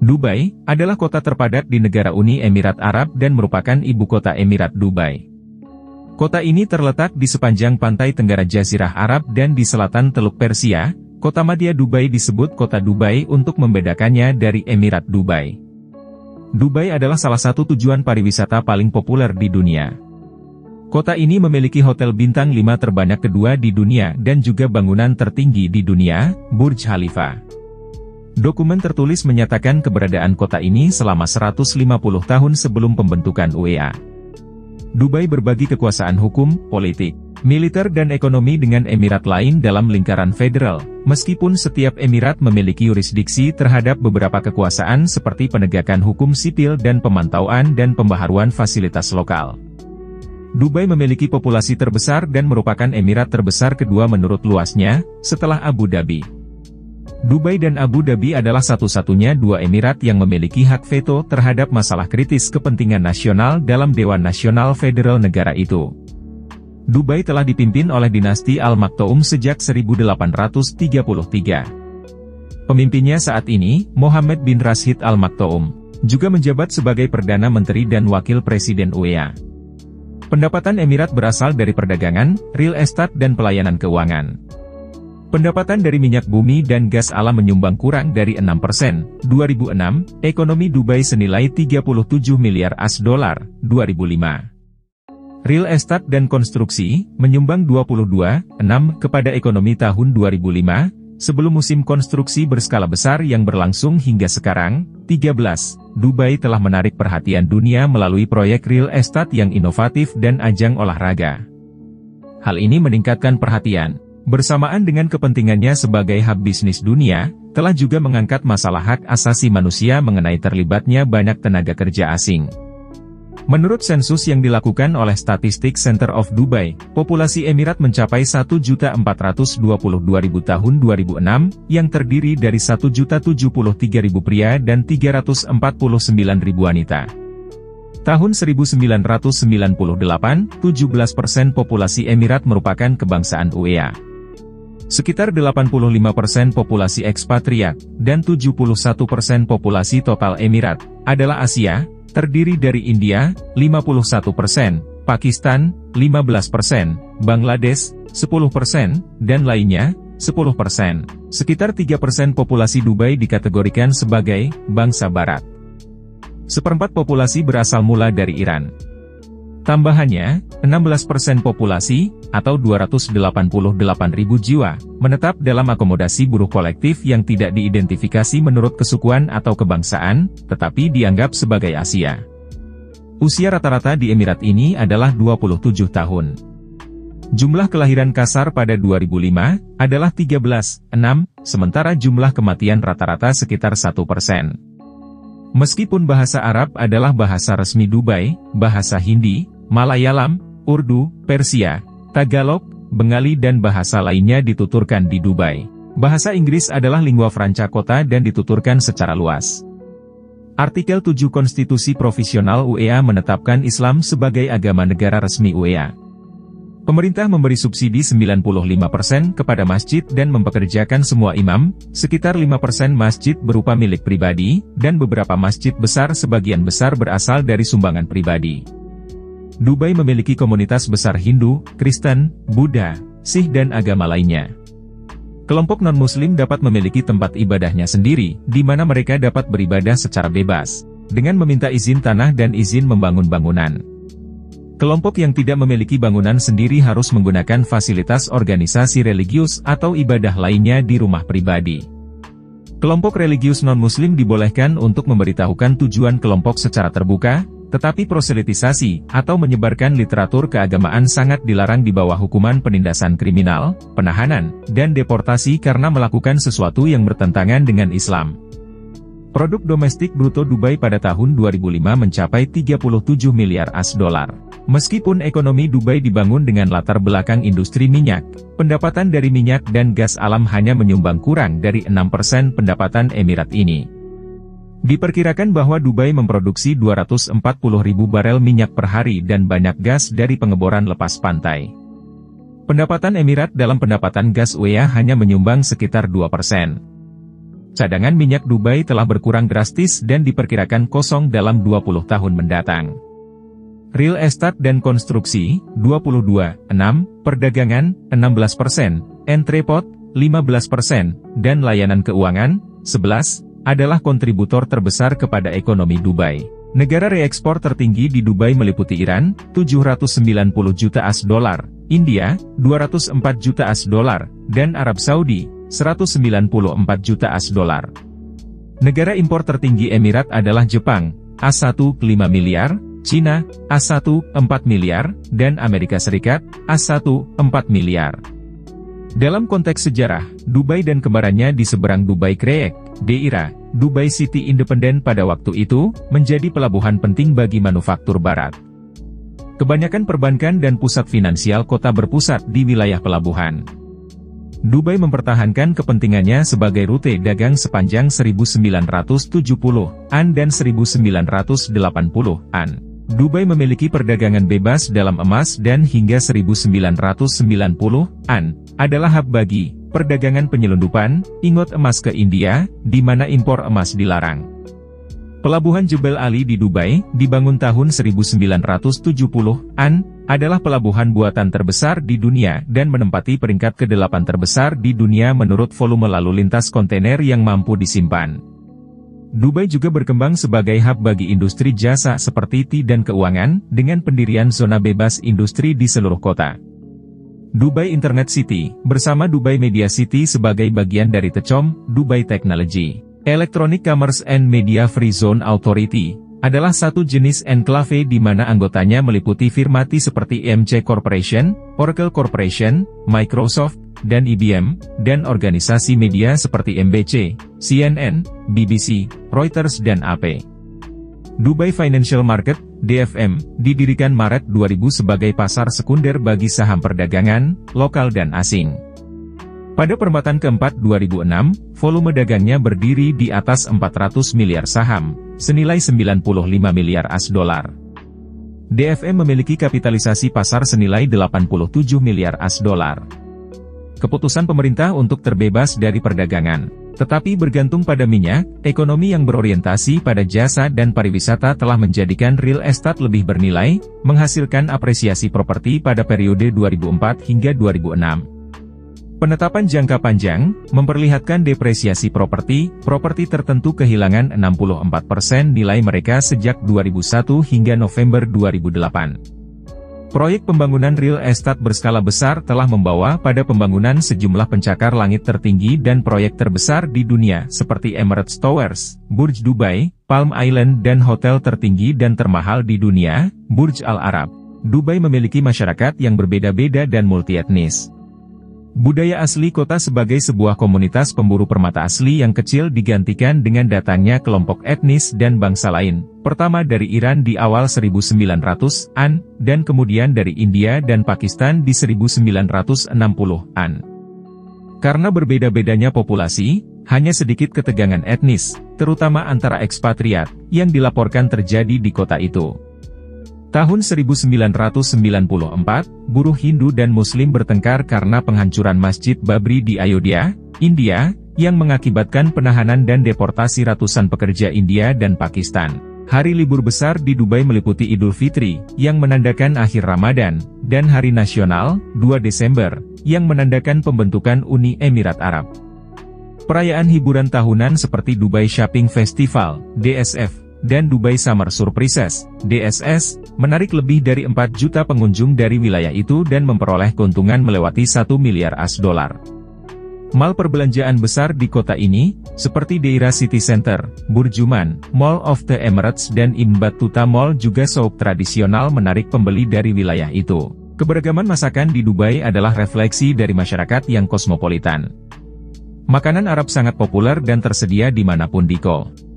Dubai adalah kota terpadat di negara Uni Emirat Arab dan merupakan ibu kota Emirat Dubai. Kota ini terletak di sepanjang pantai Tenggara Jazirah Arab dan di selatan Teluk Persia. Kota madya Dubai disebut Kota Dubai untuk membedakannya dari Emirat Dubai. Dubai adalah salah satu tujuan pariwisata paling populer di dunia. Kota ini memiliki hotel bintang 5 terbanyak kedua di dunia dan juga bangunan tertinggi di dunia, Burj Khalifa. Dokumen tertulis menyatakan keberadaan kota ini selama 150 tahun sebelum pembentukan UEA. Dubai berbagi kekuasaan hukum, politik, militer dan ekonomi dengan emirat lain dalam lingkaran federal, meskipun setiap emirat memiliki yurisdiksi terhadap beberapa kekuasaan seperti penegakan hukum sipil dan pemantauan dan pembaharuan fasilitas lokal. Dubai memiliki populasi terbesar dan merupakan emirat terbesar kedua menurut luasnya, setelah Abu Dhabi. Dubai dan Abu Dhabi adalah satu-satunya dua emirat yang memiliki hak veto terhadap masalah kritis kepentingan nasional dalam Dewan Nasional Federal negara itu. Dubai telah dipimpin oleh dinasti Al Maktoum sejak 1833. Pemimpinnya saat ini, Mohammed bin Rashid Al Maktoum, juga menjabat sebagai Perdana Menteri dan Wakil Presiden UEA. Pendapatan emirat berasal dari perdagangan, real estate dan pelayanan keuangan. Pendapatan dari minyak bumi dan gas alam menyumbang kurang dari 6%. 2006, ekonomi Dubai senilai 37 miliar AS dolar, 2005. Real estate dan konstruksi, menyumbang 22,6 kepada ekonomi tahun 2005, sebelum musim konstruksi berskala besar yang berlangsung hingga sekarang. 13. Dubai telah menarik perhatian dunia melalui proyek real estate yang inovatif dan ajang olahraga. Hal ini meningkatkan perhatian. Bersamaan dengan kepentingannya sebagai hub bisnis dunia, telah juga mengangkat masalah hak asasi manusia mengenai terlibatnya banyak tenaga kerja asing. Menurut sensus yang dilakukan oleh Statistic Center of Dubai, populasi Emirat mencapai 1.422.000 tahun 2006, yang terdiri dari 1.073.000 pria dan 349.000 wanita. Tahun 1998, 17% populasi Emirat merupakan kebangsaan UEA. Sekitar 85% populasi ekspatriat, dan 71% populasi total Emirat, adalah Asia, terdiri dari India, 51%, Pakistan, 15%, Bangladesh, 10%, dan lainnya, 10%. Sekitar 3% populasi Dubai dikategorikan sebagai bangsa Barat. Seperempat populasi berasal mula dari Iran. Tambahannya, 16% populasi, atau 288.000 jiwa, menetap dalam akomodasi buruh kolektif yang tidak diidentifikasi menurut kesukuan atau kebangsaan, tetapi dianggap sebagai Asia. Usia rata-rata di Emirat ini adalah 27 tahun. Jumlah kelahiran kasar pada 2005, adalah 13,6, sementara jumlah kematian rata-rata sekitar 1%. Meskipun bahasa Arab adalah bahasa resmi Dubai, bahasa Hindi, Malayalam, Urdu, Persia, Tagalog, Bengali dan bahasa lainnya dituturkan di Dubai. Bahasa Inggris adalah lingua franca kota dan dituturkan secara luas. Artikel 7 Konstitusi Provisional UEA menetapkan Islam sebagai agama negara resmi UEA. Pemerintah memberi subsidi 95% kepada masjid dan mempekerjakan semua imam, sekitar 5% masjid berupa milik pribadi, dan beberapa masjid besar sebagian besar berasal dari sumbangan pribadi. Dubai memiliki komunitas besar Hindu, Kristen, Buddha, Sikh dan agama lainnya. Kelompok non-Muslim dapat memiliki tempat ibadahnya sendiri, di mana mereka dapat beribadah secara bebas, dengan meminta izin tanah dan izin membangun bangunan. Kelompok yang tidak memiliki bangunan sendiri harus menggunakan fasilitas organisasi religius atau ibadah lainnya di rumah pribadi. Kelompok religius non-Muslim dibolehkan untuk memberitahukan tujuan kelompok secara terbuka, tetapi proselitisasi, atau menyebarkan literatur keagamaan sangat dilarang di bawah hukuman penindasan kriminal, penahanan, dan deportasi karena melakukan sesuatu yang bertentangan dengan Islam. Produk domestik bruto Dubai pada tahun 2005 mencapai 37 miliar AS dolar. Meskipun ekonomi Dubai dibangun dengan latar belakang industri minyak, pendapatan dari minyak dan gas alam hanya menyumbang kurang dari 6% pendapatan Emirat ini. Diperkirakan bahwa Dubai memproduksi 240.000 barel minyak per hari dan banyak gas dari pengeboran lepas pantai. Pendapatan Emirat dalam pendapatan gas UEA hanya menyumbang sekitar 2%. cadangan minyak Dubai telah berkurang drastis dan diperkirakan kosong dalam 20 tahun mendatang. Real estate dan konstruksi, 22,6%, perdagangan, 16%, entrepot, 15%, dan layanan keuangan, 11%, adalah kontributor terbesar kepada ekonomi Dubai. Negara reekspor tertinggi di Dubai meliputi Iran, 790 juta AS$, India, 204 juta AS$, dan Arab Saudi, 194 juta AS$. Negara impor tertinggi Emirat adalah Jepang, AS1 5 miliar, Cina, AS1 4 miliar, dan Amerika Serikat, AS1 4 miliar. Dalam konteks sejarah, Dubai dan kembarannya di seberang Dubai Creek, Deira, Dubai City Independent pada waktu itu, menjadi pelabuhan penting bagi manufaktur barat. Kebanyakan perbankan dan pusat finansial kota berpusat di wilayah pelabuhan. Dubai mempertahankan kepentingannya sebagai rute dagang sepanjang 1970-an dan 1980-an. Dubai memiliki perdagangan bebas dalam emas dan hingga 1990-an, adalah hub bagi perdagangan penyelundupan, ingot emas ke India, di mana impor emas dilarang. Pelabuhan Jebel Ali di Dubai, dibangun tahun 1970-an, adalah pelabuhan buatan terbesar di dunia dan menempati peringkat ke-8 terbesar di dunia menurut volume lalu lintas kontainer yang mampu disimpan. Dubai juga berkembang sebagai hub bagi industri jasa seperti IT dan keuangan, dengan pendirian zona bebas industri di seluruh kota. Dubai Internet City, bersama Dubai Media City sebagai bagian dari TECOM, Dubai Technology, Electronic Commerce and Media Free Zone Authority, adalah satu jenis enklave di mana anggotanya meliputi firma IT seperti EMC Corporation, Oracle Corporation, Microsoft, dan IBM, dan organisasi media seperti MBC, CNN, BBC, Reuters dan AP. Dubai Financial Market, DFM, didirikan Maret 2000 sebagai pasar sekunder bagi saham perdagangan, lokal dan asing. Pada perempatan keempat 2006, volume dagangnya berdiri di atas 400 miliar saham, senilai 95 miliar AS$. DFM memiliki kapitalisasi pasar senilai 87 miliar AS$. Keputusan pemerintah untuk terbebas dari perdagangan, tetapi bergantung pada minyak, ekonomi yang berorientasi pada jasa dan pariwisata telah menjadikan real estate lebih bernilai, menghasilkan apresiasi properti pada periode 2004 hingga 2006. Penetapan jangka panjang, memperlihatkan depresiasi properti tertentu kehilangan 64% nilai mereka sejak 2001 hingga November 2008. Proyek pembangunan real estate berskala besar telah membawa pada pembangunan sejumlah pencakar langit tertinggi dan proyek terbesar di dunia seperti Emirates Towers, Burj Dubai, Palm Island dan hotel tertinggi dan termahal di dunia, Burj Al Arab. Dubai memiliki masyarakat yang berbeda-beda dan multietnis. Budaya asli kota sebagai sebuah komunitas pemburu permata asli yang kecil digantikan dengan datangnya kelompok etnis dan bangsa lain, pertama dari Iran di awal 1900-an, dan kemudian dari India dan Pakistan di 1960-an. Karena berbeda-bedanya populasi, hanya sedikit ketegangan etnis, terutama antara ekspatriat, yang dilaporkan terjadi di kota itu. Tahun 1994, buruh Hindu dan Muslim bertengkar karena penghancuran Masjid Babri di Ayodhya, India, yang mengakibatkan penahanan dan deportasi ratusan pekerja India dan Pakistan. Hari libur besar di Dubai meliputi Idul Fitri, yang menandakan akhir Ramadan, dan Hari Nasional, 2 Desember, yang menandakan pembentukan Uni Emirat Arab. Perayaan hiburan tahunan seperti Dubai Shopping Festival, DSF, dan Dubai Summer Surprises, DSS, menarik lebih dari 4 juta pengunjung dari wilayah itu dan memperoleh keuntungan melewati 1 miliar AS$. Mal perbelanjaan besar di kota ini, seperti Deira City Center, Burjuman, Mall of the Emirates dan Ibn Battuta Mall juga souk tradisional menarik pembeli dari wilayah itu. Keberagaman masakan di Dubai adalah refleksi dari masyarakat yang kosmopolitan. Makanan Arab sangat populer dan tersedia dimanapun di kota.